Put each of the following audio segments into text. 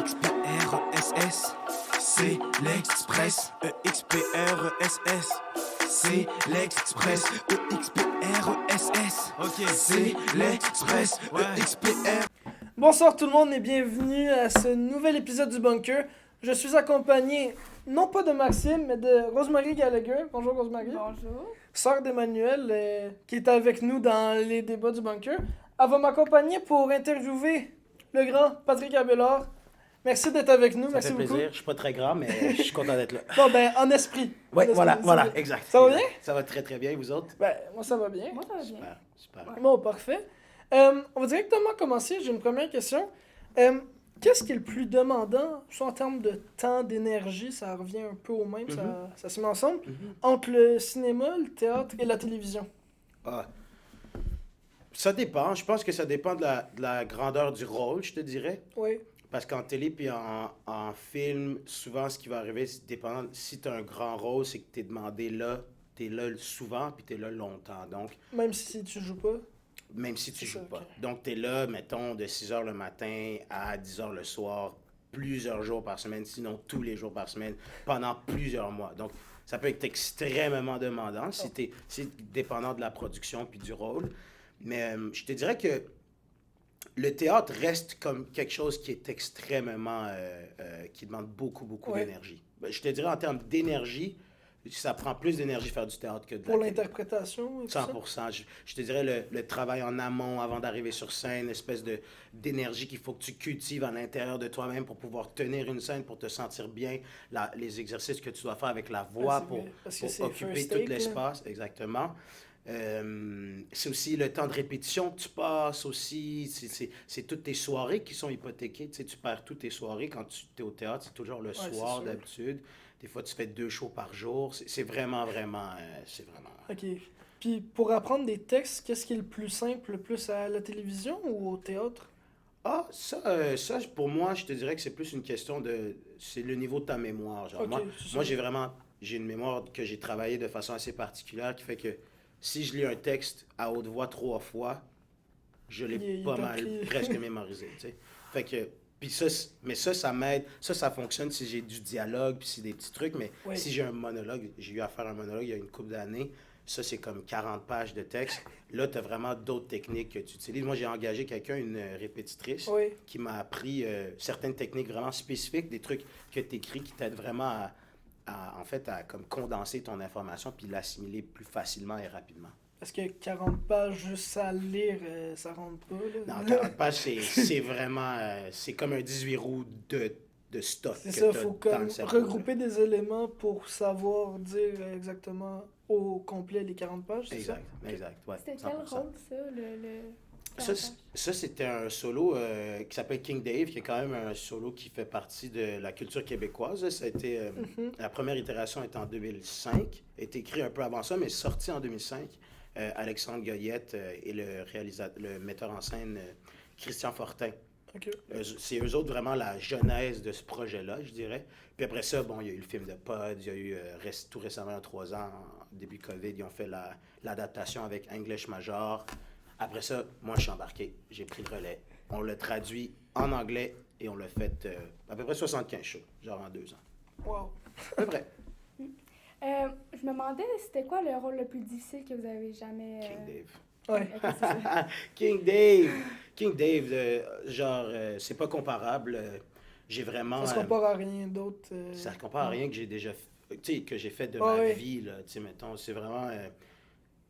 EXPRESS, c'est l'Express. EXPRESS, c'est l'Express. EXPRESS, ok, c'est l'Express. EXPR. Bonsoir tout le monde et bienvenue à ce nouvel épisode du Bunker. Je suis accompagné, non pas de Maxime, mais de Rosemary Gallagher. Bonjour Rosemary. Bonjour. Sœur d'Emmanuel, qui est avec nous dans les débats du Bunker. Elle va m'accompagner pour interviewer le grand Patrick Abelard. Merci d'être avec nous, merci beaucoup. Ça fait plaisir, je suis pas très grand, mais je suis content d'être là. Bon, ben, en esprit. Oui, voilà, exact. Ça va bien? Ça va très très bien, vous autres? Ben, moi ça va bien. Moi, ça va bien. Super. Ouais. Bon, parfait. On va directement commencer, j'ai une première question. Qu'est-ce qui est le plus demandant, soit en termes de temps, d'énergie, ça revient un peu au même, ça se met ensemble, entre le cinéma, le théâtre et la télévision? Ça dépend, je pense que ça dépend de la grandeur du rôle, je te dirais. Oui. Parce qu'en télé puis en film, souvent ce qui va arriver, c'est dépendant, si tu as un grand rôle, c'est que tu es demandé là, tu es là souvent puis tu es là longtemps. Donc, même si tu joues pas? Même si tu joues ça, pas. okay. Donc, tu es là, mettons, de 6h le matin à 10h le soir, plusieurs jours par semaine, sinon tous les jours par semaine, pendant plusieurs mois. Donc, ça peut être extrêmement demandant si c'est dépendant de la production puis du rôle. Mais je te dirais que le théâtre reste comme quelque chose qui est extrêmement... qui demande beaucoup d'énergie. Je te dirais en termes d'énergie, ça prend plus d'énergie faire du théâtre que de la pour télé. L'interprétation et tout 100%. Ça? Je te dirais le travail en amont avant d'arriver sur scène, l'espèce d'énergie qu'il faut que tu cultives à l'intérieur de toi-même pour pouvoir tenir une scène, pour te sentir bien, les exercices que tu dois faire avec la voix pour occuper tout l'espace. Exactement. C'est aussi le temps de répétition que tu passes aussi. C'est toutes tes soirées qui sont hypothéquées. Tu sais, tu perds toutes tes soirées quand tu es au théâtre. C'est toujours le soir d'habitude. Des fois, tu fais 2 shows par jour. C'est vraiment... OK. Puis, pour apprendre des textes, qu'est-ce qui est le plus simple, le plus à la télévision ou au théâtre? Ça, pour moi, je te dirais que c'est plus une question de... C'est le niveau de ta mémoire. Genre, okay, moi, j'ai une mémoire que j'ai travaillée de façon assez particulière qui fait que si je lis un texte à haute voix 3 fois, je l'ai presque mémorisé, tu sais. Fait que... Puis ça m'aide. Ça fonctionne si j'ai du dialogue, puis si des petits trucs. Mais si j'ai un monologue, j'ai eu à faire un monologue il y a une couple d'années, ça, c'est comme 40 pages de texte. Là, tu as vraiment d'autres techniques que tu utilises. Moi, j'ai engagé une répétitrice, qui m'a appris certaines techniques vraiment spécifiques, des trucs que tu écris qui t'aident vraiment à comme condenser ton information puis l'assimiler plus facilement et rapidement. Parce que 40 pages juste à lire, ça rentre pas, là. Non, 40 pages, c'est vraiment... c'est comme un 18 roues de stock. C'est ça, il faut comme regrouper des éléments pour savoir dire exactement au complet les 40 pages, c'est exact, ça? Exact, ouais. C'était quel rôle, ça, Ça, c'était un solo qui s'appelle King Dave, qui est quand même un solo qui fait partie de la culture québécoise. Ça a été... La première itération est en 2005. A été écrit un peu avant ça, mais sorti en 2005. Alexandre Goyette et le metteur en scène Christian Fortin. Okay. C'est eux autres vraiment la genèse de ce projet-là, je dirais. Puis après ça, bon, il y a eu le film de Pod, il y a eu tout récemment, il y a 3 ans, début COVID, ils ont fait l'adaptation avec English Major. Après ça, moi, je suis embarqué, j'ai pris le relais. On l'a traduit en anglais et on l'a fait à peu près 75 shows, genre en 2 ans. Wow! À peu près. Je me demandais, c'était quoi le rôle le plus difficile que vous avez jamais... King Dave. Ouais. King Dave, c'est pas comparable. J'ai vraiment... Ça se compare à rien d'autre. Ça se compare à rien que j'ai déjà fait de ma vie, là. Tu sais, mettons, c'est vraiment...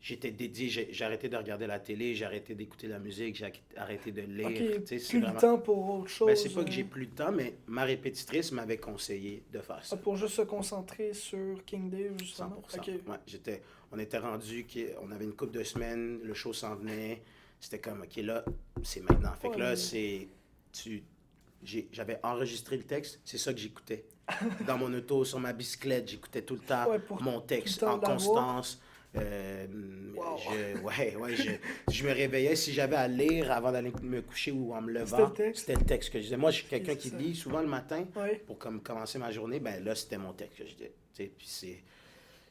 j'étais dédié, j'ai arrêté de regarder la télé, j'ai arrêté d'écouter la musique, j'ai arrêté de lire. Okay, c'est plus vraiment... le temps pour autre chose. Ben, c'est pas que j'ai plus de temps, mais ma répétitrice m'avait conseillé de faire ça. Pour juste se concentrer sur King Dave, justement? 100%. Okay. Ouais, on était rendu, on avait une couple de semaines, le show s'en venait, c'était comme, OK, là, c'est maintenant. Fait que là, j'avais enregistré le texte, c'est ça que j'écoutais. Dans mon auto, sur ma bicyclette, j'écoutais tout le temps mon texte en constance. Wow. Je me réveillais, si j'avais à lire avant d'aller me coucher ou en me levant, c'était le texte que je disais. Moi, je suis quelqu'un qui lit souvent le matin pour commencer ma journée. Ben là, c'était mon texte que je disais. Puis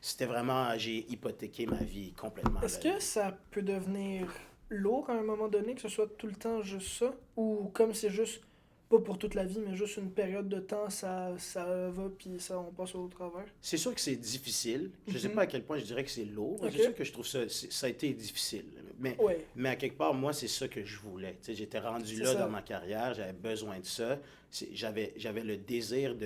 c'était vraiment, j'ai hypothéqué ma vie complètement. Est-ce que ça peut devenir lourd à un moment donné, que ce soit tout le temps juste ça, ou comme c'est juste pas pour toute la vie, mais juste une période de temps, ça va, puis ça, on passe au travers. C'est sûr que c'est difficile. Je sais Mhm. pas à quel point je dirais que c'est lourd. Ok. C'est sûr que je trouve ça a été difficile. Ouais, Mais à quelque part, moi, c'est ça que je voulais. Tu sais, j'étais rendu c'est là ça. dans ma carrière, j'avais besoin de ça. J'avais le désir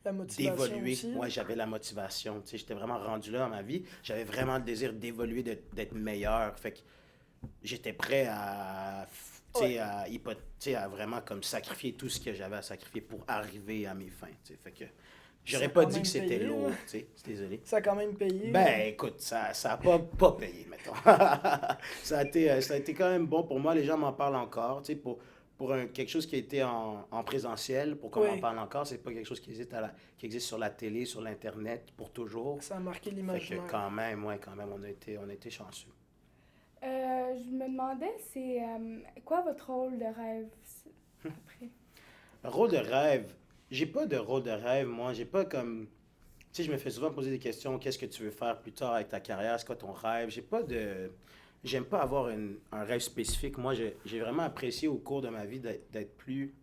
La motivation d'évoluer. aussi. Moi, j'avais la motivation. Tu sais, j'étais vraiment rendu là dans ma vie. J'avais vraiment le désir d'évoluer, d'être meilleur. Fait que j'étais prêt à, tu sais, Ouais. tu sais, à vraiment comme sacrifier tout ce que j'avais à sacrifier pour arriver à mes fins. Tu sais. Fait que Ça j'aurais a pas quand dit même que c'était payé, lourd. là. Tu sais, désolé. Ça a quand même payé. Ben, écoute, ça a pas payé, mettons. Ça a été quand même bon pour moi. Les gens m'en parlent encore. Tu sais, pour quelque chose qui a été en présentiel, pour qu'on m'en Oui. parle encore, c'est pas quelque chose qui existe sur la télé, sur l'Internet, pour toujours. Ça a marqué Fait que l'imaginaire. quand même, ouais, quand même, on a été chanceux. Je me demandais, c'est quoi votre rôle de rêve après? Rôle de rêve. J'ai pas de rôle de rêve, moi. J'ai pas comme. Tu sais, je me fais souvent poser des questions. Qu'est-ce que tu veux faire plus tard avec ta carrière? C'est quoi ton rêve? J'ai pas de. J'aime pas avoir un rêve spécifique. Moi, j'ai vraiment apprécié au cours de ma vie d'être plus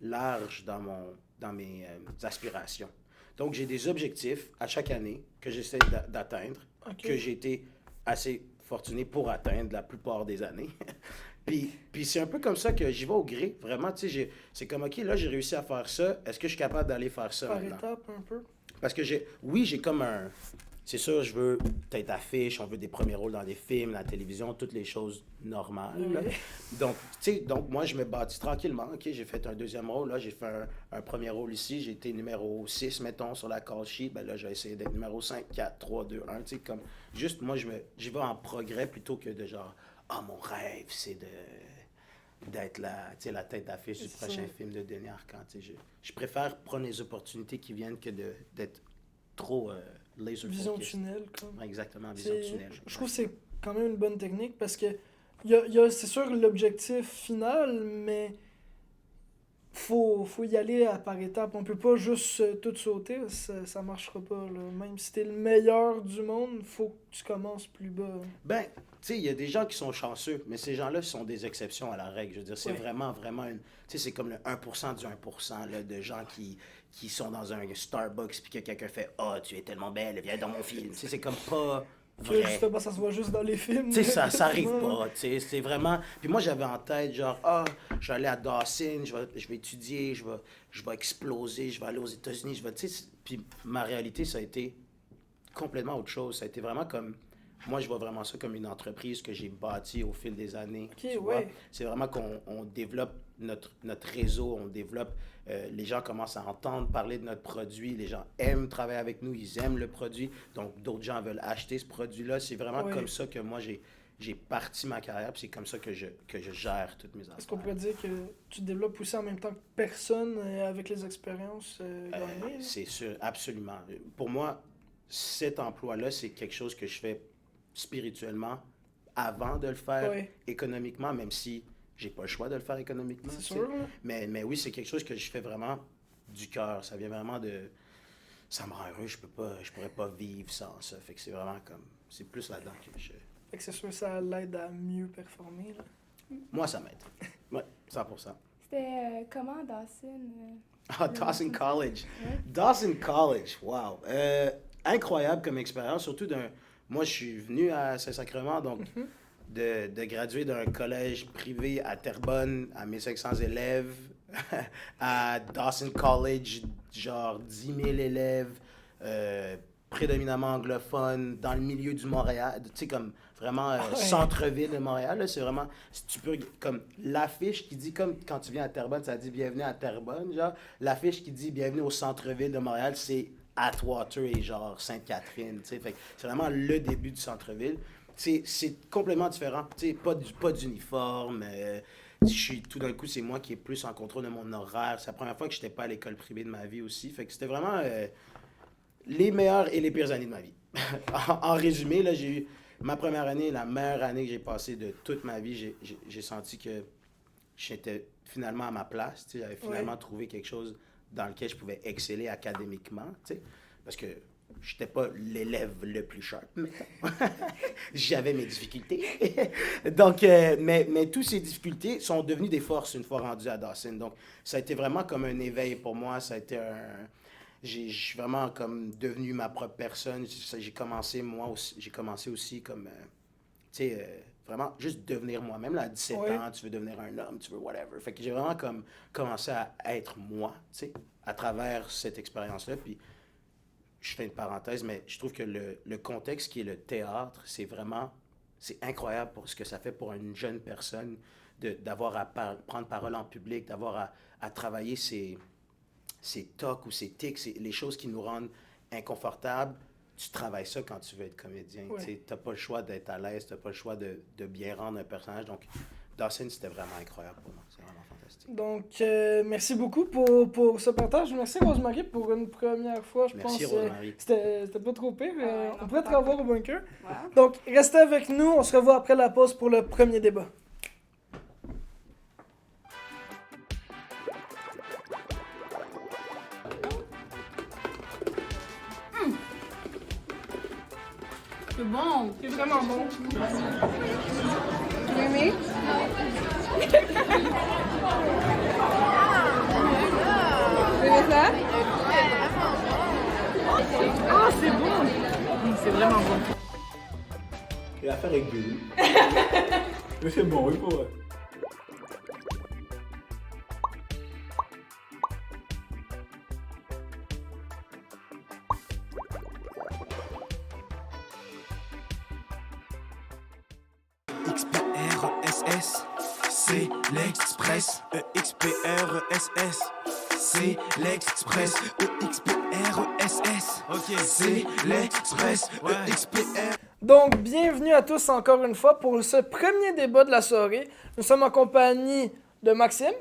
large dans mes aspirations. Donc, j'ai des objectifs à chaque année que j'essaie d'atteindre, Ok. que j'ai été assez fortuné pour atteindre la plupart des années. Puis c'est un peu comme ça que j'y vais au gré. Vraiment, tu sais, c'est comme, OK, là, j'ai réussi à faire ça. Est-ce que je suis capable d'aller faire ça Par maintenant? étapes, un peu. Parce que j'ai comme un. C'est sûr, je veux tête d'affiche, on veut des premiers rôles dans des films, la télévision, toutes les choses normales. Là. Oui. Donc, tu sais, moi, je me bâtis tranquillement. OK, j'ai fait un deuxième rôle, là, j'ai fait un premier rôle ici, j'ai été numéro 6, mettons, sur la call sheet. Ben là, j'ai essayé d'être numéro 5, 4, 3, 2, 1. Tu sais, comme, juste, moi, j'y vais en progrès plutôt que de genre, mon rêve, c'est d'être la tête d'affiche du C'est prochain ça. film de Denis Arcand. Tu sais, je préfère prendre les opportunités qui viennent que d'être trop laser Vision focused. tunnel, comme. Ouais, exactement, vision C'est- tunnel. Je trouve que c'est quand même une bonne technique parce que il y a c'est sûr l'objectif final, mais faut y aller par étapes. On peut pas juste tout sauter, ça marchera pas. Là. Même si t'es le meilleur du monde, faut que tu commences plus bas. Ben, tu sais, il y a des gens qui sont chanceux, mais ces gens-là sont des exceptions à la règle. Je veux dire, c'est Ouais. vraiment une. Tu sais, c'est comme le 1% du 1% là, de gens qui sont dans un Starbucks puis que quelqu'un fait Ah, tu es tellement belle, viens dans mon film. Tu sais, c'est comme pas Que vrai. justement, ça se voit juste dans les films. Tu sais, ça arrive Ouais. pas, tu sais, c'est vraiment... Puis moi, j'avais en tête, genre, je vais aller à Dawson, je vais étudier, je vais exploser, je vais aller aux États-Unis, tu sais, puis ma réalité, ça a été complètement autre chose. Ça a été vraiment comme... Moi, je vois vraiment ça comme une entreprise que j'ai bâtie au fil des années. Ok, tu vois. ouais. C'est vraiment qu'on développe notre réseau, on développe... les gens commencent à entendre parler de notre produit, les gens aiment travailler avec nous, ils aiment le produit, donc d'autres gens veulent acheter ce produit-là. C'est vraiment Ouais. comme ça que moi, j'ai parti ma carrière, puis c'est comme ça que je gère toutes mes affaires. Est-ce qu'on pourrait dire que tu te développes aussi en même temps que personne avec les expériences gagnées? Là? C'est sûr, absolument. Pour moi, cet emploi-là, c'est quelque chose que je fais spirituellement avant de le faire Ouais. économiquement, même si j'ai pas le choix de le faire économiquement. C'est tu sais. sûr, là. Mais oui, c'est quelque chose que je fais vraiment du cœur. Ça vient vraiment de... Ça me rend heureux, je pourrais pas vivre sans ça. Fait que c'est vraiment comme... C'est plus là-dedans que je... Fait que c'est sûr que ça l'aide à mieux performer. Là. Moi, ça m'aide. Ouais, 100%. C'était comment Dawson? Ah, Dawson College. Ouais. Dawson College, wow. Incroyable comme expérience, surtout d'un... Moi, je suis venu à Saint-Sacrement, donc de graduer d'un collège privé à Terrebonne, à 1500 élèves, à Dawson College, genre 10 000 élèves, prédominamment anglophones, dans le milieu du Montréal, tu sais, comme vraiment Ouais. centre-ville de Montréal, là, c'est vraiment, si tu peux, comme l'affiche qui dit, comme quand tu viens à Terrebonne, ça dit bienvenue à Terrebonne, genre, l'affiche qui dit bienvenue au centre-ville de Montréal, c'est Atwater et genre Sainte-Catherine, tu sais, fait que c'est vraiment le début du centre-ville. C'est complètement différent, tu sais, pas d'uniforme, je suis, tout d'un coup, c'est moi qui est plus en contrôle de mon horaire. C'est la première fois que je n'étais pas à l'école privée de ma vie aussi. Fait que c'était vraiment les meilleures et les pires années de ma vie. En résumé, là, j'ai eu ma première année, la meilleure année que j'ai passée de toute ma vie. J'ai senti que j'étais finalement à ma place. Tu sais, j'avais finalement trouvé quelque chose dans lequel je pouvais exceller académiquement. Tu sais, parce que j'étais pas l'élève le plus sharp, mettons. J'avais mes difficultés. Donc, mais toutes ces difficultés sont devenues des forces une fois rendu à Dawson. Donc, ça a été vraiment comme un éveil pour moi. Ça a été je suis vraiment comme devenu ma propre personne. J'ai commencé, moi aussi, comme, tu sais, vraiment juste devenir moi-même. Là, à 17 ans, tu veux devenir un homme, tu veux whatever. Fait que j'ai vraiment comme commencé à être moi, tu sais, à travers cette expérience-là. Puis, je fais une parenthèse, mais je trouve que le contexte qui est le théâtre, c'est incroyable pour ce que ça fait pour une jeune personne d'avoir à prendre parole en public, d'avoir à travailler ses tocs ou ses tics, les choses qui nous rendent inconfortables. Tu travailles ça quand tu veux être comédien. Tu n'as pas le choix d'être à l'aise, tu n'as pas le choix de bien rendre un personnage. Donc, Dawson, c'était vraiment incroyable pour moi. C'est vraiment fantastique. Donc, merci beaucoup pour ce partage. Merci Rosemary pour une première fois, je pense. Merci Rosemary. C'était pas trop pire. On pourrait te pas revoir au bunker. Ouais. Donc, restez avec nous. On se revoit après la pause pour le premier débat. C'est bon. C'est vraiment bon. Tu aimé? Tu aimais ça? Ah, c'est bon. C'est vraiment bon. Et l'affaire est gueule. Mais c'est bon, oui, pour vrai. XPRSS, c'est l'Express. EXPRSS, c'est l'Express. EXPRSS, ok, c'est l'Express. EXPR. Donc, bienvenue à tous encore une fois pour ce premier débat de la soirée. Nous sommes en compagnie de Maxime,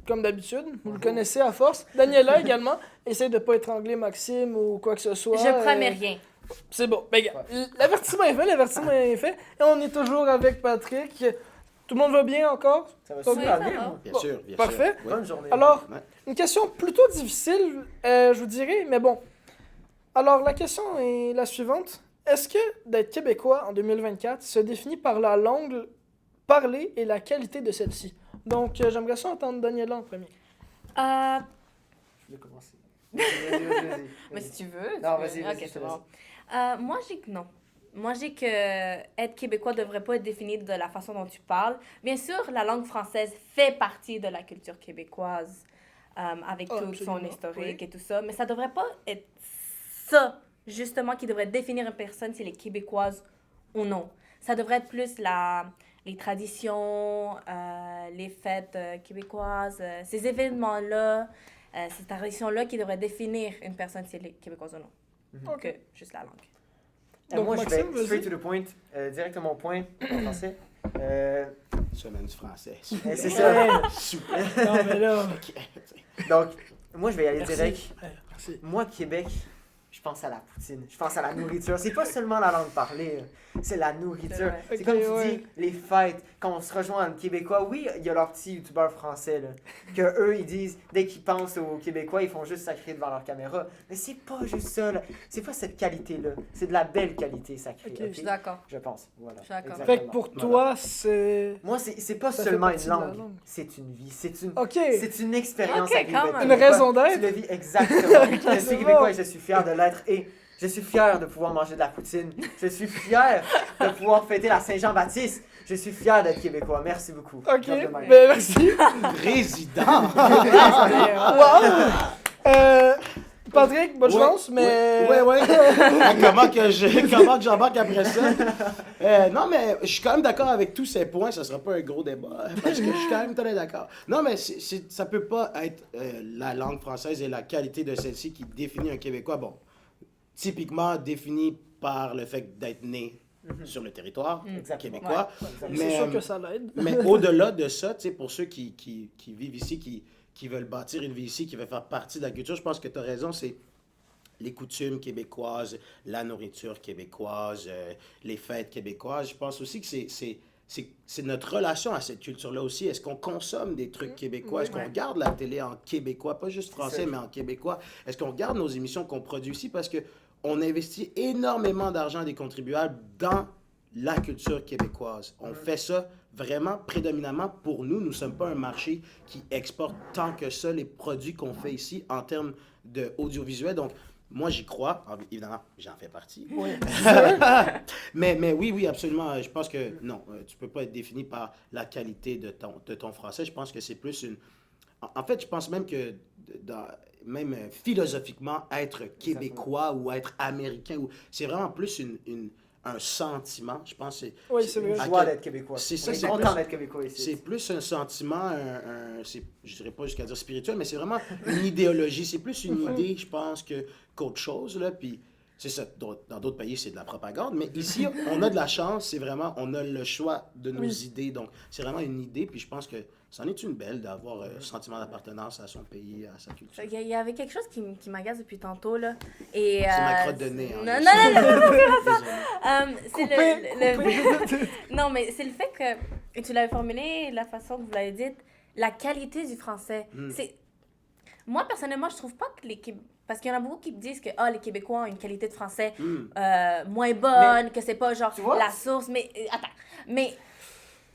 comme d'habitude. Vous le connaissez à force. Daniela également. Essaye de ne pas étrangler Maxime ou quoi que ce soit. Je promets rien. C'est bon. Ben, gars, l'avertissement est fait. Et on est toujours avec Patrick. Tout le monde va bien encore? Ça va Ok. super ça bien, va. moi. Bien Bon, sûr, bien parfait. sûr. Bonne journée. Alors, Ouais. une question plutôt difficile, je vous dirais, mais bon. Alors, la question est la suivante. Est-ce que d'être québécois en 2024 se définit par la langue parlée et la qualité de celle-ci? Donc, j'aimerais ça entendre Daniela en premier. Je vais commencer. Vas-y. Mais si tu veux. Non, tu vas-y, peux. vas-y, Ok, je te c'est laisse. bon. Moi, j'ai que non. Moi, j'ai que être québécois devrait pas être défini de la façon dont tu parles. Bien sûr, la langue française fait partie de la culture québécoise avec tout son Absolument, historique oui. et tout ça, mais ça devrait pas être ça, justement, qui devrait définir une personne si elle est québécoise ou non. Ça devrait être plus les traditions, les fêtes québécoises, ces événements-là, ces traditions-là qui devraient définir une personne si elle est québécoise ou non. Ok. Que juste la langue. Donc, Moi, Maxime, je vais vas-y. straight to the point, directement au point, en français. Semaine du français. C'est ça. Super. Non, mais là... Donc, moi, je vais y aller Merci. direct. Merci. Moi, Québec, je pense à la poutine, je pense à la nourriture. C'est pas seulement la langue parlée, c'est la nourriture. C'est vrai. C'est Ok, comme tu ouais. dis, les fêtes, quand on se rejoint entre Québécois, oui, il y a leurs petits youtubeurs français, là, que eux, ils disent, dès qu'ils pensent aux Québécois, ils font juste sacrer devant leur caméra. Mais c'est pas juste ça, là. C'est pas cette qualité-là. C'est de la belle qualité sacrée, Ok. ok? Je suis d'accord. Je pense, voilà. Je suis d'accord. Fait que Exactement. pour Voilà. toi, c'est... Moi, c'est pas Ça fait seulement partie une de la langue, langue. c'est une vie, c'est OK. une expérience Ok, à vivre. quand être même. Une québécois. raison d'être. Tu le vis exactement. Je C'est suis québécois bon. et je suis fier de l'être. Et je suis fier de pouvoir manger de la poutine. Je suis fier de pouvoir fêter la Saint-Jean-Baptiste. Je suis fier d'être québécois. Merci beaucoup. OK. Drop the mic. Ben, merci. Président. Wow! Patrick, bonne chance, mais... Ouais. comment que j'embarque après ça? Non, mais je suis quand même d'accord avec tous ces points. Ça sera pas un gros débat. Parce que je suis quand même très d'accord. Non, mais ça peut pas être la langue française et la qualité de celle-ci qui définit un Québécois. Bon, typiquement défini par le fait d'être né sur le territoire Exactement. québécois. C'est Mais, sûr que ça l'aide. mais au-delà de ça, tu sais, pour ceux qui vivent ici, qui veulent bâtir une vie ici, qui veulent faire partie de la culture, je pense que tu as raison, c'est les coutumes québécoises, la nourriture québécoise, les fêtes québécoises. Je pense aussi que c'est notre relation à cette culture-là aussi. Est-ce qu'on consomme des trucs québécois? Est-ce qu'on regarde la télé en québécois? Pas juste français, mais en québécois. Est-ce qu'on regarde nos émissions qu'on produit ici? Parce que on investit énormément d'argent des contribuables dans la culture québécoise. On fait ça vraiment prédominamment pour nous. Nous ne sommes pas un marché qui exporte tant que ça les produits qu'on fait ici en termes d'audiovisuel. Donc, moi, j'y crois. Évidemment, j'en fais partie. Oui. mais oui, absolument. Je pense que non, tu ne peux pas être défini par la qualité de ton français. Je pense que c'est plus une... En fait, je pense même que même philosophiquement, être québécois ou être américain, c'est vraiment plus un sentiment. Je pense que Oui, c'est vrai. Une joie d'être québécois. C'est ça, On est c'est content plus- d'être québécois ici. C'est plus un sentiment, je dirais pas jusqu'à dire spirituel, mais c'est vraiment une idéologie. C'est plus une idée, je pense, qu'autre chose. Là. Puis, c'est ça. Dans d'autres pays, c'est de la propagande. Mais ici, on a de la chance. C'est vraiment, on a le choix de nos idées. Donc, c'est vraiment une idée. Puis, je pense que c'en est une belle d'avoir un sentiment d'appartenance à son pays, à sa culture. Il y avait quelque chose qui m'agace depuis tantôt, là. Et, C'est ma crotte de nez. Non, hein, c'est Non, mais c'est le fait que tu l'avais formulé, la façon que vous l'avez dit, la qualité du français. C'est... Moi, personnellement, je trouve pas que parce qu'il y en a beaucoup qui me disent que les Québécois ont une qualité de français moins bonne, que c'est pas genre tu vois? la source. Mais attends, mais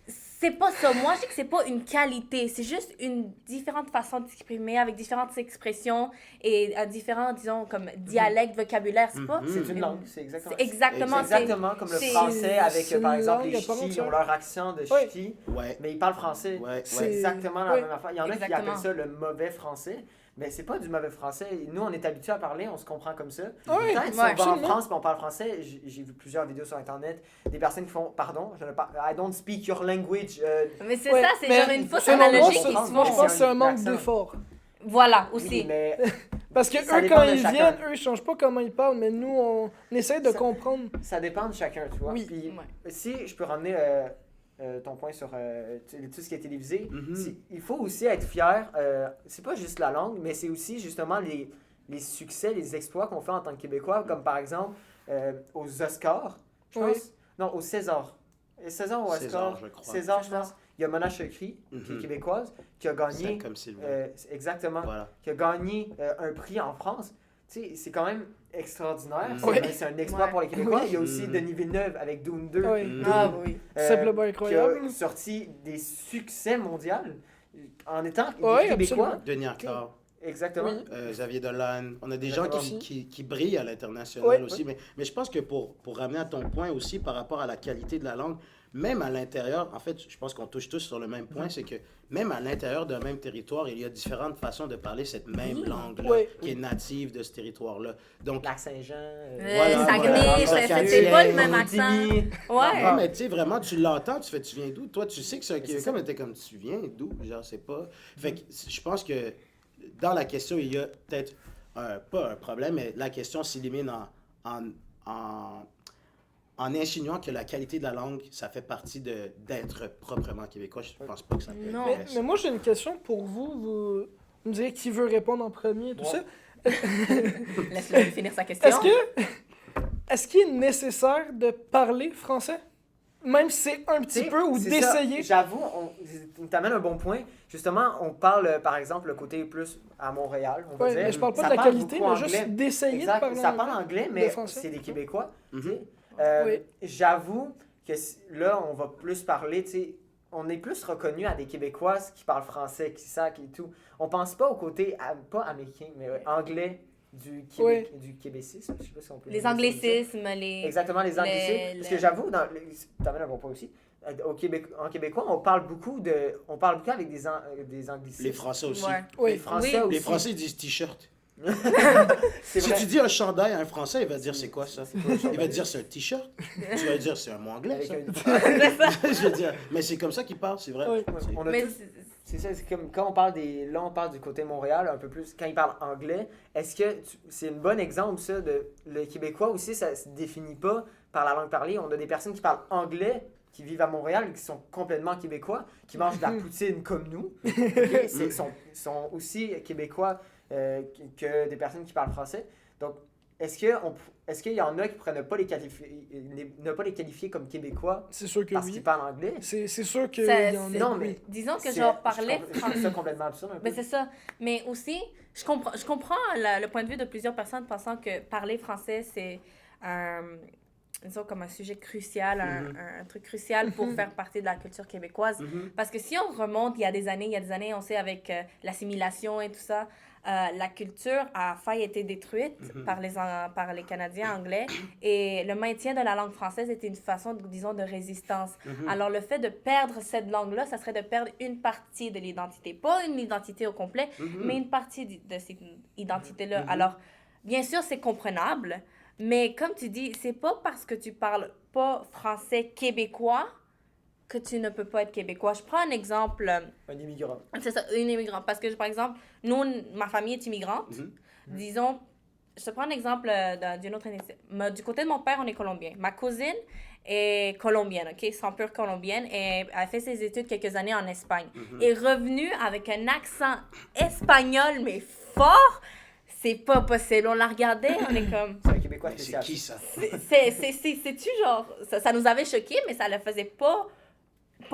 c'est pas ça. Moi, je dis que c'est pas une qualité. C'est juste une différente façon de s'exprimer avec différentes expressions et différents, disons, comme dialectes, vocabulaire. C'est pas... C'est une langue, c'est exactement. C'est exactement. C'est exactement comme le c'est- français avec, c'est par une exemple, langue les à part ch'tis, ils entière. ont leur accent de Ouais. ch'ti, Ouais. mais ils parlent français. Ouais, C'est ouais. exactement la Oui. même affaire. Il y en a qui Exactement. appellent ça le mauvais français, mais c'est pas du mauvais français. Nous, on est habitués à parler, on se comprend comme ça. Oui, Peut-être si ouais, on va en absolument. France et on parle français, j'ai vu plusieurs vidéos sur Internet, des personnes qui font « Pardon, je ne parle... I don't speak your language. Mais c'est Ouais, ça, c'est mais genre une fausse selon moi, analogie ça- qui moi, se moi, je font. pense que c'est un manque L'accent. d'effort. Voilà, Oui, aussi. mais Parce que Ça eux, dépend quand de ils chacun. viennent, eux, ils changent pas comment ils parlent, mais nous, on essaie de Ça- comprendre. ça dépend de chacun, tu vois. Oui. Puis, Ouais. si je peux ramener ton point sur tout ce qui est télévisé, Mhm. il faut aussi être fier. C'est pas juste la langue, mais c'est aussi justement les succès, les exploits qu'on fait en tant que Québécois, comme par exemple aux Oscars, je Oui. pense. Non, aux César. César ou Oscar? César, je crois. César, je pense. Il y a Mona Chokri, qui est Mhm. québécoise, qui a gagné. C'est comme Sylvain. Exactement. Voilà. Qui a gagné un prix en France. Tu sais, c'est quand même extraordinaire. Mhm. C'est Oui. c'est un exploit Ouais. pour les Québécois. Oui. Il y a aussi Mhm. Denis Villeneuve avec Dune 2. Oui. Mhm. Ah oui. Simplement incroyable. Qui a sorti des succès mondiaux en étant Oui, Québécois. absolument. Denis Arcand. Exactement. Oui. Xavier Dolan. On a des gens Exactement. qui brillent à l'international Ouais. aussi. Mais je pense que pour ramener à ton point aussi par rapport à la qualité de la langue, même à l'intérieur, en fait, je pense qu'on touche tous sur le même point, c'est que même à l'intérieur d'un même territoire, il y a différentes façons de parler cette même langue-là, Oui. qui est native de ce territoire-là. Donc, Lac Saint-Jean. Voilà, Saguenay, voilà. c'est pas le même Abitibi. accent. Ouais. non, mais tu sais, vraiment, tu l'entends, tu fais, tu viens d'où? Toi, tu sais que c'est un c'est Québécois, ça. mais t'es comme, tu viens d'où? Genre, c'est pas... Fait que je pense que dans la question, il y a peut-être, pas un problème, mais la question s'élimine en insinuant que la qualité de la langue, ça fait partie d'être proprement québécois. Je pense pas que ça peut être Non. Mais, vrai, ça. mais moi, j'ai une question pour vous. Vous me direz qui veut répondre en premier, tout Moi. ça. Laisse-le finir sa question. Est-ce qu'il est nécessaire de parler français? Même si c'est un petit Tu sais, peu, ou c'est d'essayer. ça. J'avoue, on t'amène un bon point. Justement, on parle, par exemple, le côté plus à Montréal, on va Ouais, dire. mais je parle pas Ça de la qualité, beaucoup mais juste anglais. d'essayer de Exact. parler Ça anglais. parle anglais, de mais français. c'est des Québécois. tu Mhm. sais. Oui. J'avoue que là, on va plus parler, tu sais, on est plus reconnu à des Québécois qui parlent français, qui savent et tout. On pense pas au côté, pas américain, mais anglais du Québec, du québécisme. Je sais pas si on peut Les dire ça comme ça. anglicismes, les... Exactement, les anglicismes. Parce que j'avoue, t'amènes un bon point aussi. En québécois, on parle beaucoup avec des anglicismes. Les Français aussi. Ouais. Oui. Les Français Oui. aussi. Les Français disent t-shirt. C'est Si vrai. tu dis un chandail à un Français, il va dire c'est quoi ça? C'est quoi, le Il va chandail? dire c'est un t-shirt. Tu vas dire c'est un mot anglais. Avec Ça. un- Je veux dire, mais c'est comme ça qu'ils parlent, c'est vrai. Oui. C'est- On a Mais tous- C'est ça, c'est comme quand on parle là on parle du côté Montréal un peu plus, quand ils parlent anglais, est-ce que c'est un bon exemple ça de le Québécois aussi, ça se définit pas par la langue parlée, on a des personnes qui parlent anglais, qui vivent à Montréal et qui sont complètement québécois, qui mangent de la poutine comme nous, ok? Sont aussi québécois que des personnes qui parlent français, donc est-ce qu'il y en a qui pourraient ne pas les qualifier comme Québécois C'est sûr que parce oui. qu'ils parlent anglais? C'est sûr qu'il C'est- y en a. Non, oui. mais Disons que C'est- genre parler je trouve ça complètement absurde un peu. Ben, c'est ça. Mais aussi, je comprends le point de vue de plusieurs personnes pensant que parler français, c'est disons, comme un sujet crucial, un truc crucial pour faire partie de la culture québécoise. Parce que si on remonte il y a des années, on sait avec l'assimilation et tout ça, la culture a failli être détruite par les Canadiens anglais et le maintien de la langue française était une façon, disons, de résistance. Alors, le fait de perdre cette langue-là, ça serait de perdre une partie de l'identité. Pas une identité au complet, mais une partie de cette identité-là. Alors, bien sûr, c'est comprenable, mais comme tu dis, c'est pas parce que tu parles pas français québécois que tu ne peux pas être québécois. Je prends un exemple. Un immigrant. C'est ça, une immigrante. Parce que, par exemple, nous, ma famille est immigrante. Disons, je te prends un exemple d'une autre initiative. Du côté de mon père, on est colombien. Ma cousine est colombienne, OK? Sans pure colombienne. Et elle a fait ses études quelques années en Espagne. Est revenue avec un accent espagnol, mais fort. C'est pas possible. On la regardait, on est comme... C'est un Québécois Mais c'est spécial. qui ça? C'est-tu genre... Ça nous avait choqués, mais ça le faisait pas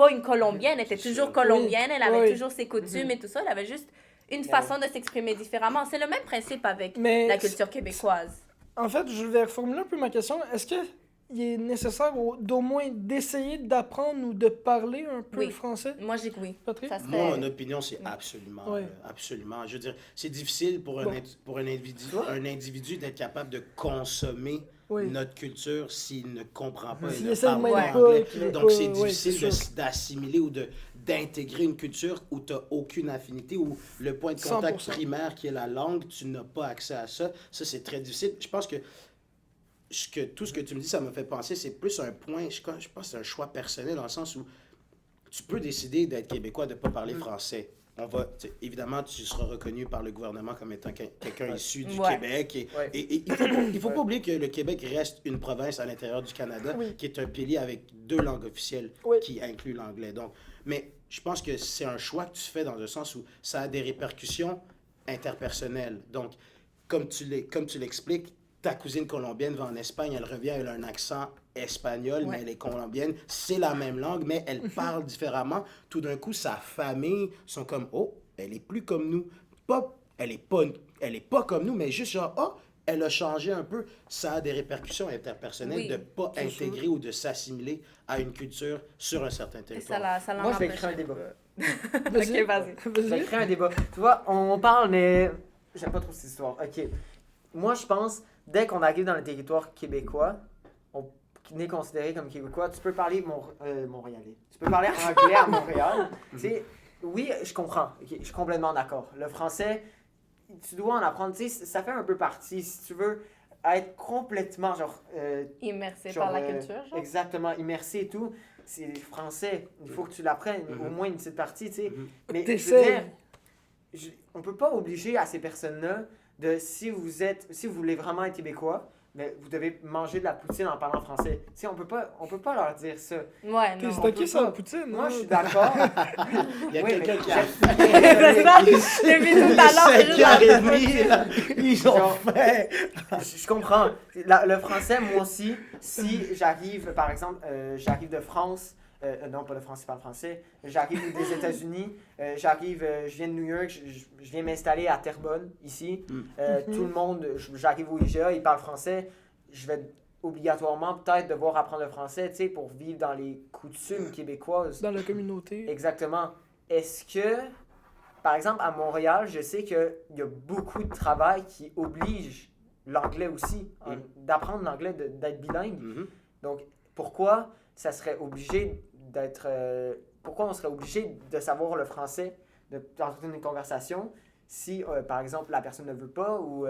une colombienne. Elle était toujours colombienne, elle avait toujours ses coutumes et tout ça. Elle avait juste une façon de s'exprimer différemment. C'est le même principe avec la culture québécoise. En fait, je vais reformuler un peu ma question. Est-ce qu'il est nécessaire d'au moins d'essayer d'apprendre ou de parler un peu le français? Moi, je dis que oui. Patrick? Ça serait... Moi, mon opinion, c'est absolument, Ouais. absolument. Je veux dire, c'est difficile pour un individu d'être capable de consommer notre culture s'il ne comprend pas et S'il ne essaie parle même pas pas, anglais. qu'il est Donc, pas- c'est ouais, difficile c'est sûr. d'assimiler ou d'intégrer une culture où tu n'as aucune affinité, où le point de contact 100%. primaire qui est la langue, tu n'as pas accès à ça. Ça, c'est très difficile. Je pense que tout ce que tu me dis, ça me fait penser, c'est plus un point, je pense que c'est un choix personnel dans le sens où tu peux décider d'être québécois, de ne pas parler français. Évidemment, tu seras reconnu par le gouvernement comme étant quelqu'un issu du Québec. Et il faut pas oublier que le Québec reste une province à l'intérieur du Canada qui est un pilier avec 2 langues officielles qui incluent l'anglais. Donc, mais je pense que c'est un choix que tu fais dans le sens où ça a des répercussions interpersonnelles. Donc, comme tu l'expliques, ta cousine colombienne va en Espagne, elle revient, elle a un accent espagnol, mais elle est colombienne. C'est la même langue, mais elle parle différemment. Tout d'un coup, sa famille sont comme, oh, elle est plus comme nous. Elle est pas comme nous, mais juste genre, oh, elle a changé un peu. Ça a des répercussions interpersonnelles de ne pas intégrer ou de s'assimiler à une culture sur un certain territoire. Ça Moi, je vais créer un débat. Vas-y. Ok, vas-y. Je vais créer un débat. Tu vois, on parle, mais j'aime pas trop cette histoire. OK. Moi, je pense, dès qu'on arrive dans le territoire québécois, on est considéré comme québécois, tu peux parler montréalais. Tu peux parler anglais à Montréal. Tu sais, oui, je comprends. OK, je suis complètement d'accord. Le français, tu dois en apprendre. Tu sais, ça fait un peu partie. Si tu veux être complètement, Immersé genre, par la culture, genre. exactement, immersé et tout, c'est le français. Il faut que tu l'apprennes, au moins une petite partie, tu sais. Mais je veux T'essaies. dire, on peut pas obliger à ces personnes-là de, si vous voulez vraiment être québécois, mais vous devez manger de la poutine en parlant français. Tu sais, on peut pas leur dire ça. Ouais, non. C'est on ok peut ça, pas. la poutine? Moi, hein? je suis d'accord. Il y a Oui, quelqu'un mais qui a C'est ça? Depuis tout à l'heure, c'est juste la 5h30, là, ils ont Genre, fait. Je comprends. Le français, moi aussi, si j'arrive, par exemple, j'arrive de France, non, pas de France, c'est pas le français, j'arrive des États-Unis, je viens de New York, je viens m'installer à Terrebonne, ici. Tout le monde, j'arrive au IGA, ils parlent français, je vais obligatoirement peut-être devoir apprendre le français, tu sais, pour vivre dans les coutumes québécoises. Dans la communauté. Exactement. Est-ce que, par exemple, à Montréal, je sais qu'il y a beaucoup de travail qui oblige l'anglais aussi, d'apprendre l'anglais, d'être bilingue. Donc, pourquoi ça serait obligé d'être... pourquoi on serait obligé de savoir le français dans une conversation si, par exemple, la personne ne veut pas ou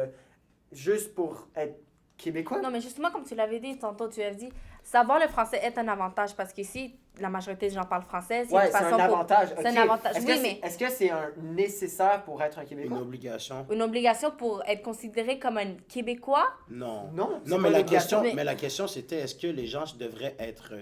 juste pour être québécois? Non, mais justement, comme tu l'avais dit tantôt, tu avais dit, savoir le français est un avantage parce qu'ici, la majorité des gens parlent français. Ouais, une c'est façon un avantage. C'est ok. un avantage. Est-ce Oui, que mais est-ce que c'est un nécessaire pour être un Une Québécois? obligation. une obligation pour être considéré comme un Québécois. Non. Non, c'est Non, pas mais une la obligation. question, mais la question c'était est-ce que les gens devraient être.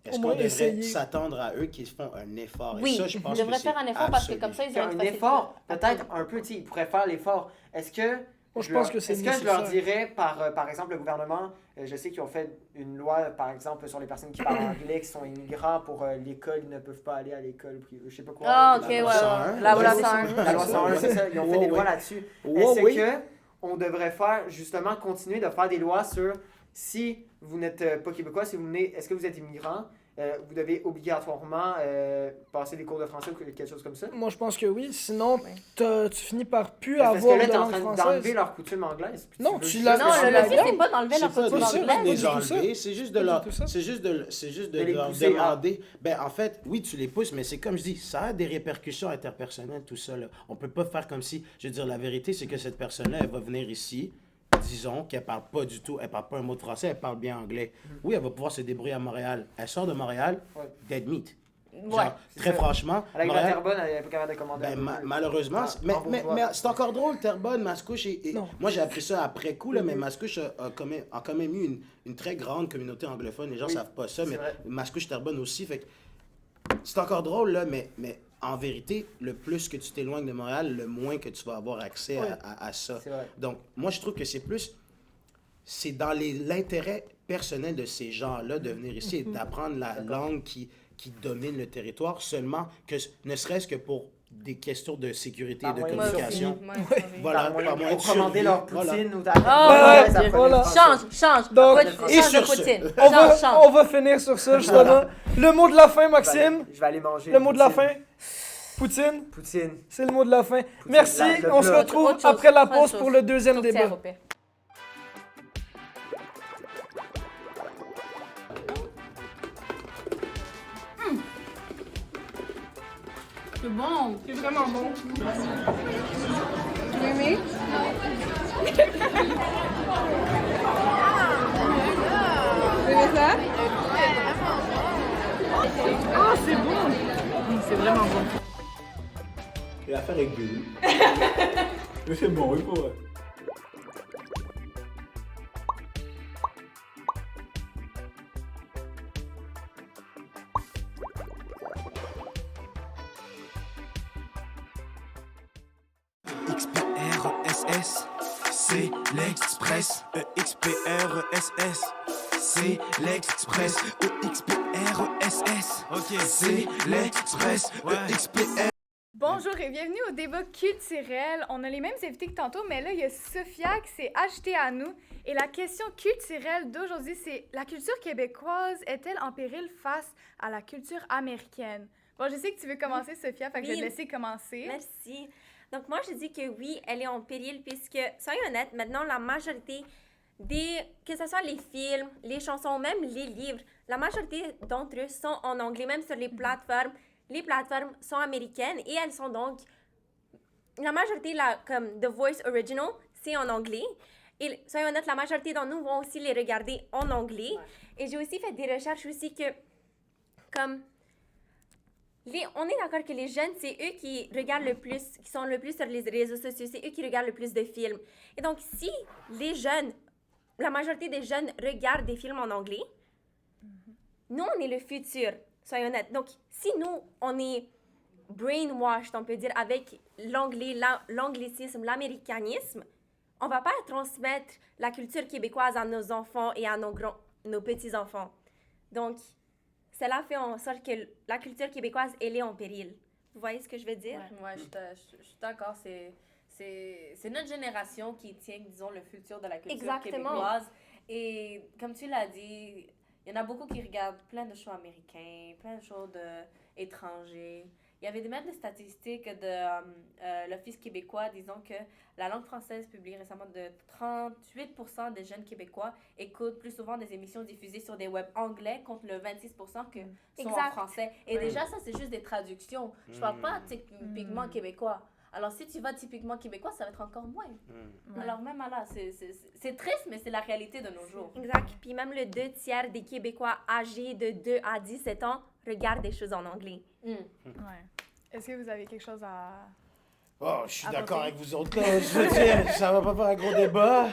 Est-ce Au qu'on moins devrait essayer. s'attendre à eux qu'ils font un effort? Et Oui, ça, je pense ils devraient que faire un c'est effort parce que absolu. comme ça, ils Qu'il y a ont un une facilité. effort, peut-être un peu, tu sais, ils pourraient faire l'effort. Est-ce que Moi, je pense que c'est Est-ce que je leur nécessaire. dirais, par exemple, le gouvernement, je sais qu'ils ont fait une loi, par exemple, sur les personnes qui parlent anglais, qui sont immigrants, pour l'école, ils ne peuvent pas aller à l'école privée, je sais pas quoi. Ah, ok, La ouais, loi ouais. 101. La loi Ouais, 101. La loi 101, c'est ça. Ils ont fait des lois là-dessus. Est-ce oui. que on devrait faire, justement, continuer de faire des lois sur si vous n'êtes pas québécois, si vous venez, est-ce que vous êtes immigrant, vous devez obligatoirement passer des cours de français ou quelque chose comme ça? Moi, je pense que oui. Sinon, tu finis par plus Parce que avoir là, de t'es en langue train française. d'enlever leur coutume anglaise. puis Non, veux tu juste- l'as- Non, tu le l'as- but, c'est pas d'enlever leur C'est pas culture ça, de anglaise. les pas du tout ça. enlever, c'est juste de Pas leur, du tout ça. c'est juste de De les leur pousser à- demander. Ben en fait, oui, tu les pousses, mais c'est comme je dis, ça a des répercussions interpersonnelles tout ça là. On peut pas faire comme si, je veux dire, la vérité, c'est que cette personne-là, elle va venir ici. Disons qu'elle parle pas du tout, elle parle pas un mot de français, elle parle bien anglais. Oui, elle va pouvoir se débrouiller à Montréal. Elle sort de Montréal, Ouais. dead meat. Ouais. Genre, très ça. franchement, Avec la Montréal, Terrebonne, elle n'est pas capable de commander. ben, un peu. malheureusement, Ah, mais, en bourgeois. mais c'est encore drôle, Terrebonne, Mascouche. Non. Moi, j'ai appris ça après coup, là, mais Mascouche a quand même eu une très grande communauté anglophone. Les gens Oui, savent pas ça, c'est mais vrai. Mascouche, Terrebonne aussi. Fait que c'est encore drôle, là, mais en vérité, le plus que tu t'éloignes de Montréal, le moins que tu vas avoir accès Ouais. à ça. C'est vrai. Donc, moi, je trouve que c'est dans l'intérêt personnel de ces gens-là de venir ici et d'apprendre la langue qui domine le territoire, seulement que ne serait-ce que pour des questions de sécurité et Par de moyen de communication. survie. Voilà, Par moyen par moyen pour de commander survie. leur Voilà. poutine ou ta Ah, ouais, ça prenait voilà. le français. Change. Donc, Change et de sur ce, Poutine. On va, Change. on va finir sur ça, justement. Le mot de la fin, Maxime. Je vais aller manger. Le une mot de la poutine. fin. Poutine, Poutine. c'est le mot de la fin. Merci, le on se plat. retrouve Autre chose, après la autre pause chose. pour le deuxième Tourtière débat. au pire. C'est bon. C'est vraiment bon. Oui. Vous aimez ça? Ah, c'est bon. C'est vraiment bon. L'affaire est gueule. Mais c'est bon, il faut. XPRESS, c'est l'Express. EXPRESS, c'est l'Express. EXPRESS, ok, c'est l'Express. EXPR. Bonjour et bienvenue au débat culturel. On a les mêmes invités que tantôt, mais là, il y a Sophia qui s'est ajoutée à nous. Et la question culturelle d'aujourd'hui, c'est la culture québécoise est-elle en péril face à la culture américaine? Bon, je sais que tu veux commencer, Sophia, fait que je vais te Oui. laisser commencer. Merci. Donc, moi, je dis que oui, elle est en péril puisque, soyons honnêtes, maintenant, la majorité que ce soit les films, les chansons, même les livres, la majorité d'entre eux sont en anglais, même sur les plateformes. Les plateformes sont américaines et elles sont donc, la majorité, comme The Voice Original, c'est en anglais. Et soyons honnêtes, la majorité d'entre nous vont aussi les regarder en anglais. Et j'ai aussi fait des recherches aussi que, comme, on est d'accord que les jeunes, c'est eux qui regardent le plus, qui sont le plus sur les réseaux sociaux, c'est eux qui regardent le plus de films. Et donc, si les jeunes, la majorité des jeunes regardent des films en anglais, nous, on est le futur, soyons honnêtes. Donc, si nous, on est brainwashed, on peut dire, avec l'anglais, l'anglicisme, l'américanisme, on va pas transmettre la culture québécoise à nos enfants et à nos petits-enfants. Donc, cela fait en sorte que la culture québécoise, elle est en péril. Vous voyez ce que je veux dire? Ouais, je suis d'accord. C'est notre génération qui tient, disons, le futur de la culture Exactement. québécoise. Et comme tu l'as dit, il y en a beaucoup qui regardent plein de shows américains, plein de shows étrangers. Il y avait même des statistiques de l'Office québécois disant que la langue française publiée récemment de 38% des jeunes Québécois écoutent plus souvent des émissions diffusées sur des webs anglais contre le 26% que sont en Exact. français. Et déjà, ça, c'est juste des traductions. Je parle pas typiquement québécois. Alors, si tu vas typiquement québécois, ça va être encore moins. Alors, même là, c'est triste, mais c'est la réalité de nos jours. Exact. Puis même le 2/3 des Québécois âgés de 2 à 17 ans regardent des choses en anglais. Ouais. Est-ce que vous avez quelque chose à... Oh, je suis Apporter. d'accord avec vous autres. Là. Je veux dire, ça va pas faire un gros débat.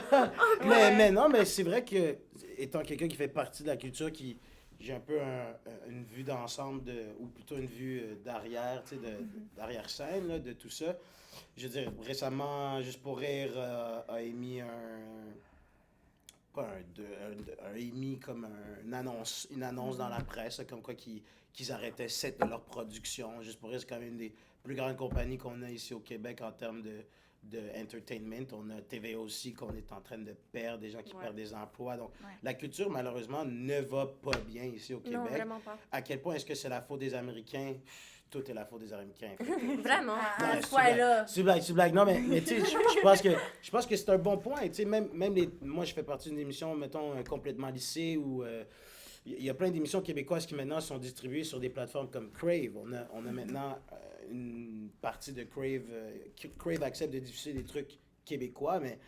mais non, mais c'est vrai que, étant quelqu'un qui fait partie de la culture, qui j'ai un peu une vue d'ensemble, ou plutôt une vue d'arrière, tu sais, d'arrière-scène là, de tout ça. Je veux dire, récemment, Juste pour rire a émis a émis comme une annonce dans la presse, comme quoi qu'ils arrêtaient 7 de leur production. Juste pour rire, c'est quand même une des plus grandes compagnies qu'on a ici au Québec en termes de entertainment. On a TVA aussi qu'on est en train de perdre, des gens qui perdent des emplois. Donc, la culture, malheureusement, ne va pas bien ici au Québec. Non, vraiment pas. À quel point est-ce que c'est la faute des Américains? Tout est la faute des Américains. Vraiment, Non, à ce point-là. C'est une blague. Non, mais tu sais, je pense que c'est un bon point. Tu sais, même moi, je fais partie d'une émission, mettons, complètement lissée, où il y a plein d'émissions québécoises qui maintenant sont distribuées sur des plateformes comme Crave. On a maintenant une partie de Crave. Crave accepte de diffuser des trucs québécois, mais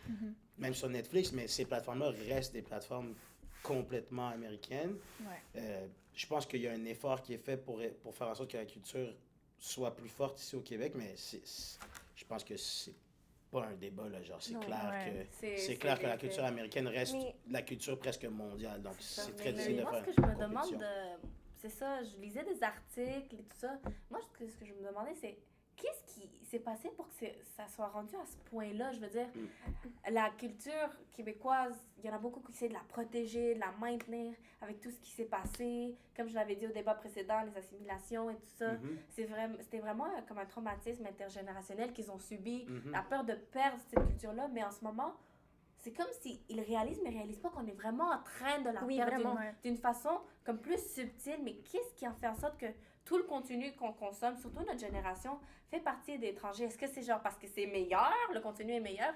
même sur Netflix, mais ces plateformes-là restent des plateformes complètement américaines. Je pense qu'il y a un effort qui est fait pour faire en sorte que la culture soit plus forte ici au Québec, mais je pense que c'est pas un débat, là, genre, c'est clair que la culture américaine reste la culture presque mondiale, donc c'est très difficile de faire. Moi, ce que je me demande, c'est ça, je lisais des articles et tout ça. Moi, ce que je me demandais, c'est qu'est-ce qui s'est passé pour que ça soit rendu à ce point-là? Je veux dire, la culture québécoise, il y en a beaucoup qui essaient de la protéger, de la maintenir avec tout ce qui s'est passé. Comme je l'avais dit au débat précédent, les assimilations et tout ça. C'était vraiment comme un traumatisme intergénérationnel qu'ils ont subi, la peur de perdre cette culture-là. Mais en ce moment, c'est comme s'ils réalisent, mais ils réalisent pas qu'on est vraiment en train de la perdre d'une façon comme plus subtile. Mais qu'est-ce qui en fait en sorte que tout le contenu qu'on consomme, surtout notre génération, fait partie d'étrangers? Est-ce que c'est genre parce que c'est meilleur, le contenu est meilleur?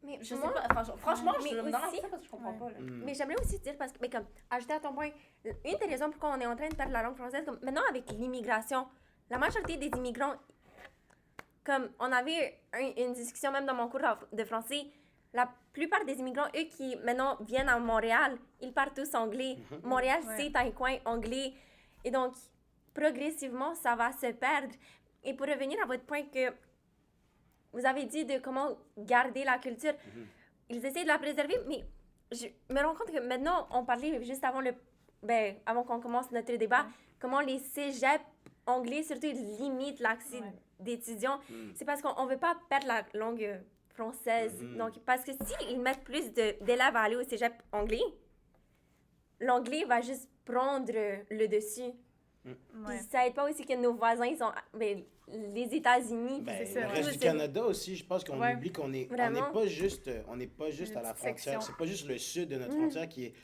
Mais je sais pas, franchement, mais je me demande aussi, ça parce que je comprends pas. Là. Mais j'aimerais aussi dire, parce que, mais comme, ajouter à ton point, une des raisons pourquoi on est en train de perdre la langue française, comme maintenant avec l'immigration, la majorité des immigrants, comme on avait une discussion même dans mon cours de français, la plupart des immigrants, eux qui maintenant viennent à Montréal, ils parlent tous anglais. Montréal, c'est un coin anglais. Et donc, progressivement, ça va se perdre. Et pour revenir à votre point que vous avez dit de comment garder la culture, ils essaient de la préserver, mais je me rends compte que maintenant, on parlait juste avant avant qu'on commence notre débat, comment les cégeps anglais, surtout, ils limitent l'accès d'étudiants. C'est parce qu'on ne veut pas perdre la langue française. Donc, parce que s'ils mettent plus d'élèves à aller au cégep anglais, l'anglais va juste prendre le dessus. Puis ça aide pas aussi que nos voisins sont les États-unis. Le reste du Canada aussi, je pense qu'on oublie qu'on est pas juste à la frontière. C'est pas juste le sud de notre frontière qui est.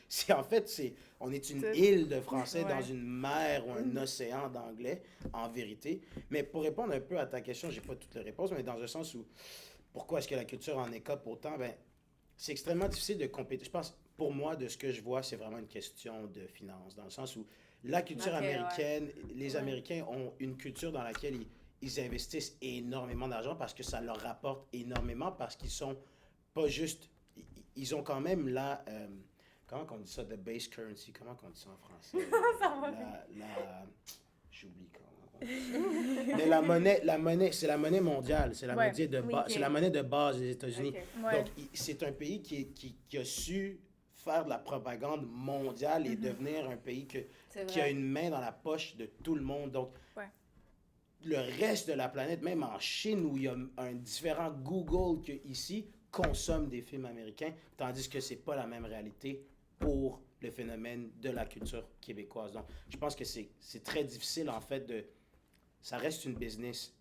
On est une île de français dans une mer ou un océan d'anglais, en vérité. Mais pour répondre un peu à ta question, j'ai pas toutes les réponses, mais dans un sens où pourquoi est-ce que la culture en écope autant? C'est extrêmement difficile de compétir. Je pense, pour moi, de ce que je vois, c'est vraiment une question de finances, dans le sens où la culture américaine, les Américains ont une culture dans laquelle ils investissent énormément d'argent parce que ça leur rapporte énormément, parce qu'ils sont pas juste... Ils ont quand même comment on dit ça? The base currency. Comment on dit ça en français? J'oublie comment. Mais la monnaie, c'est la monnaie mondiale. C'est la monnaie de base des États-Unis. Donc, c'est un pays qui a su faire de la propagande mondiale et devenir un pays qui a une main dans la poche de tout le monde. Donc, le reste de la planète, même en Chine, où il y a un différent Google qu'ici, consomme des films américains, tandis que c'est pas la même réalité pour le phénomène de la culture québécoise. Donc, je pense que c'est très difficile, en fait, ça reste une business.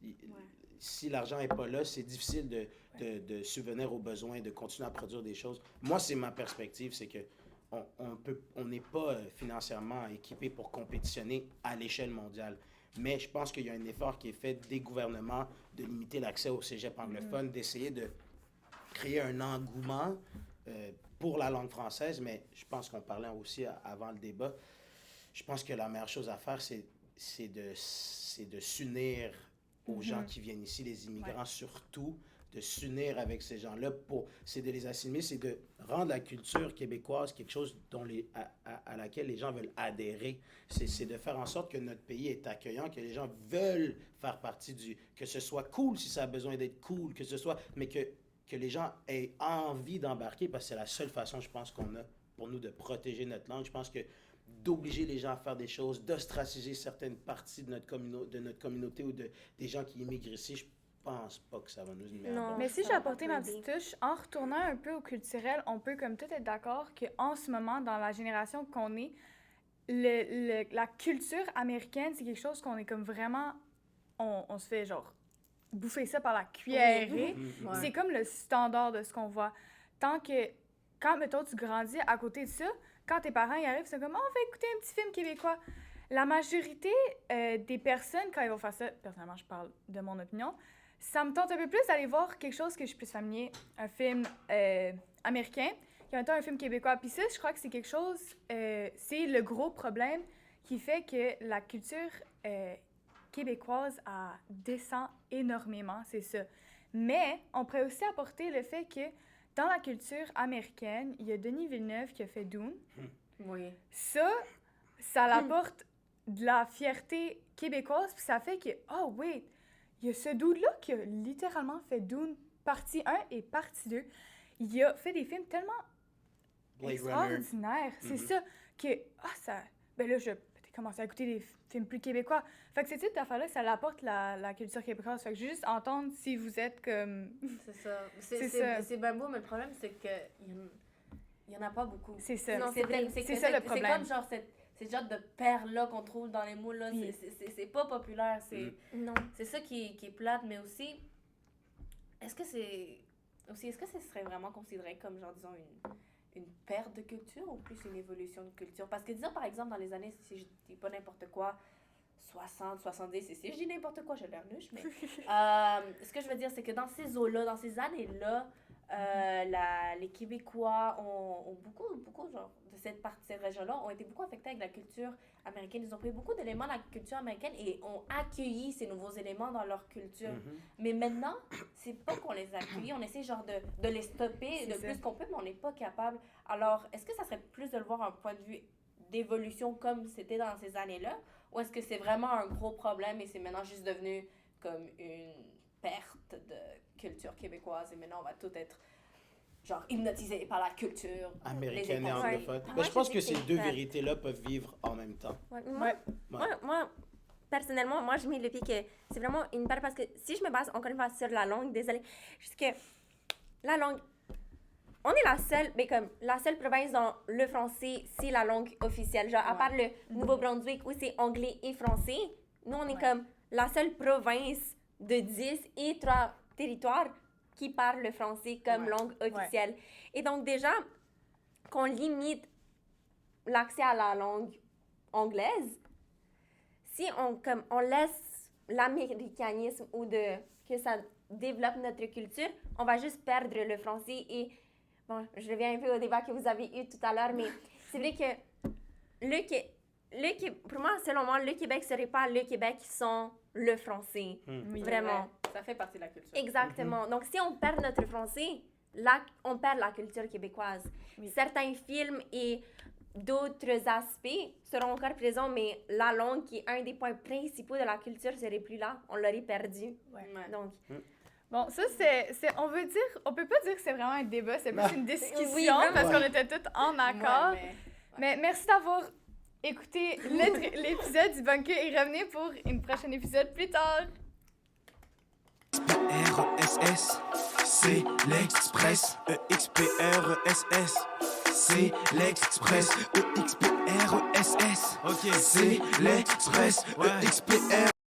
Si l'argent n'est pas là, c'est difficile de subvenir aux besoins, de continuer à produire des choses. Moi, c'est ma perspective, c'est que on n'est pas financièrement équipé pour compétitionner à l'échelle mondiale. Mais je pense qu'il y a un effort qui est fait des gouvernements de limiter l'accès au cégep anglophone, d'essayer de créer un engouement pour la langue française. Mais je pense qu'on parlait aussi avant le débat. Je pense que la meilleure chose à faire, c'est de s'unir aux gens qui viennent ici, les immigrants surtout, de s'unir avec ces gens-là, c'est de les assimiler, c'est de rendre la culture québécoise quelque chose à laquelle les gens veulent adhérer. C'est de faire en sorte que notre pays est accueillant, que les gens veulent faire partie que ce soit cool si ça a besoin d'être cool, mais que les gens aient envie d'embarquer, parce que c'est la seule façon, je pense, qu'on a pour nous de protéger notre langue. Je pense que d'obliger les gens à faire des choses, d'ostraciser certaines parties de notre communauté ou des gens qui immigrent ici. Je pense pas que ça va nous mener à Non. bon. Mais si ça j'ai va apporté pas ma aider. petite touche, en retournant un peu au culturel, on peut comme tout être d'accord qu'en ce moment, dans la génération qu'on est, la culture américaine, c'est quelque chose qu'on est comme vraiment... On se fait genre bouffer ça par la cuillerée. Ouais. C'est comme le standard de ce qu'on voit. Tant que... Quand, mettons, tu grandis à côté de ça, quand tes parents y arrivent, c'est comme « Oh, on va écouter un petit film québécois ». La majorité des personnes, quand ils vont faire ça, personnellement, je parle de mon opinion, ça me tente un peu plus d'aller voir quelque chose que je suis plus familier, un film américain, qui en même temps un film québécois. Puis ça, je crois que c'est quelque chose, c'est le gros problème qui fait que la culture québécoise descend énormément, c'est ça. Mais on pourrait aussi apporter le fait que dans la culture américaine, il y a Denis Villeneuve qui a fait Dune. Oui. Ça l'apporte de la fierté québécoise, puis ça fait que, oh wait, il y a ce dude-là qui a littéralement fait Dune partie 1 et partie 2. Il a fait des films tellement Blade extraordinaires. C'est ça que, ben là, je peut-être commencer à écouter des films plus québécois. Fait que c'est cette affaire-là, ça l'apporte la culture québécoise. Fait que juste entendre si vous êtes comme... C'est ça. C'est ça. C'est bien beau, mais le problème, c'est qu'il y en a pas beaucoup. C'est ça. Non, C'est ça le problème. C'est comme genre ces genre de perles-là qu'on trouve dans les moules, là. C'est pas populaire. Non. C'est ça qui est plate, mais aussi, est-ce que ce serait vraiment considéré comme, genre, disons, une perte de culture ou plus une évolution de culture? Parce que, disons, par exemple, dans les années, si je dis pas n'importe quoi, 60, 70, et si je dis n'importe quoi, j'ai l'air nuche, mais ce que je veux dire, c'est que dans ces eaux-là, dans ces années-là, les Québécois ont beaucoup, genre, de cette région-là, ont été beaucoup affectés avec la culture américaine. Ils ont pris beaucoup d'éléments de la culture américaine et ont accueilli ces nouveaux éléments dans leur culture. Mais maintenant, c'est pas qu'on les accueille, on essaie genre de les stopper de plus qu'on peut, mais on n'est pas capable. Alors, est-ce que ça serait plus de le voir un point de vue d'évolution comme c'était dans ces années-là, ou est-ce que c'est vraiment un gros problème et c'est maintenant juste devenu comme une perte de culture québécoise et maintenant on va tout être genre hypnotisé par la culture américaine les et États-Unis. anglophone. Moi, Mais je pense je que dis ces que c'est deux une perte. vérités-là peuvent vivre en même temps. Ouais. Moi, personnellement, moi, je mets le pied que c'est vraiment une perte parce que si je me base encore une fois sur la langue, désolée, juste que la langue, on est la seule province dans le français, c'est la langue officielle. Genre, à part le Nouveau-Brunswick où c'est anglais et français, nous, on est comme la seule province de 10 et 3 territoires qui parlent le français comme langue officielle. Et donc, déjà, qu'on limite l'accès à la langue anglaise, si on laisse l'américanisme ou que ça développe notre culture, on va juste perdre le français. Et bon, je reviens un peu au débat que vous avez eu tout à l'heure, mais c'est vrai que pour moi, selon moi, le Québec serait pas le Québec sans le français. Oui, Vraiment. Ça fait partie de la culture. Exactement. Donc, si on perd notre français, là, on perd la culture québécoise. Certains films et d'autres aspects seront encore présents, mais la langue, qui est un des points principaux de la culture, serait plus là. On l'aurait perdu. Donc, bon, ça, on peut pas dire que c'est vraiment un débat, c'est plus une discussion Oui, vraiment. parce qu'on était tous en accord. Ouais, Mais merci d'avoir écouté l'épisode du Bunker et revenez pour une prochaine épisode plus tard. RESS, c'est l'Express. EXPRESS, c'est l'Express. EXPRESS, ok, c'est l'Express. EXPR.